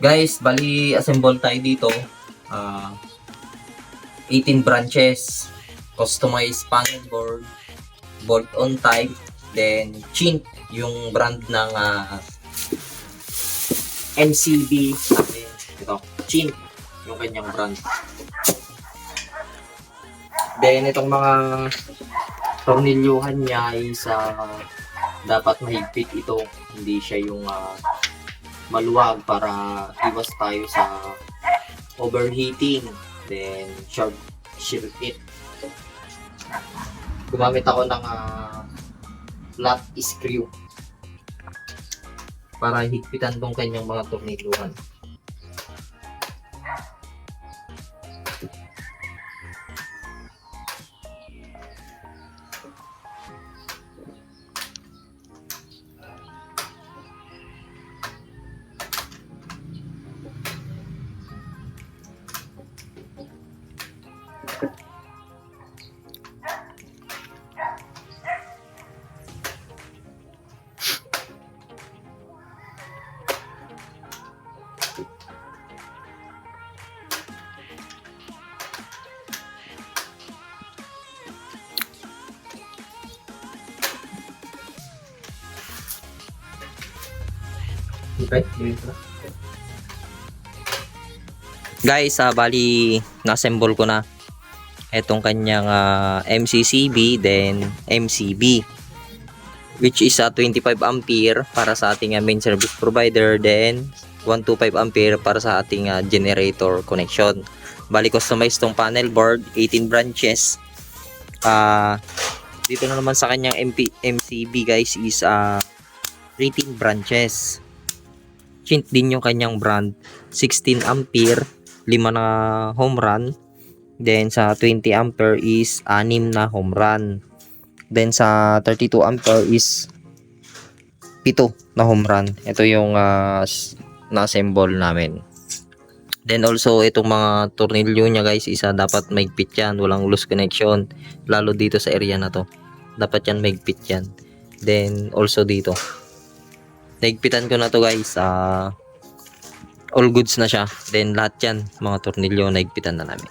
Guys, bali assemble tayo dito. 18 branches, customized panel board, bolt-on type, then Chint, yung brand ng MCB. Ito, Chint, yung kanyang brand. Then itong mga tornilyuhan niya is dapat mahigpit ito, hindi siya yung maluwag para iwas tayo sa overheating, then short circuit. Gumamit ako ng flat screw para higpitan tong kanyang mga tornilyuhan. Okay, guys, bali na-assemble ko na itong kanyang MCCB then MCB, which is 25 ampere para sa ating main service provider, then 125 ampere para sa ating generator connection. Bali customized tong panel board, 18 branches. Dito na naman sa kanyang MCB guys is 18 branches. Chint din yung kanyang brand, 16 ampere, 5 na home run. Then sa 20 ampere is 6 na home run. Then sa 32 ampere is 7 na home run. Ito yung na-assemble namin. Then also itong mga tornilyo niya guys, dapat maigpit yan, walang loose connection, lalo dito sa area na to. Dapat yan maigpit yan. Then also dito, naigpitan ko na to guys, all goods na siya. Then lahat yan, mga tornilyo, naigpitan na namin.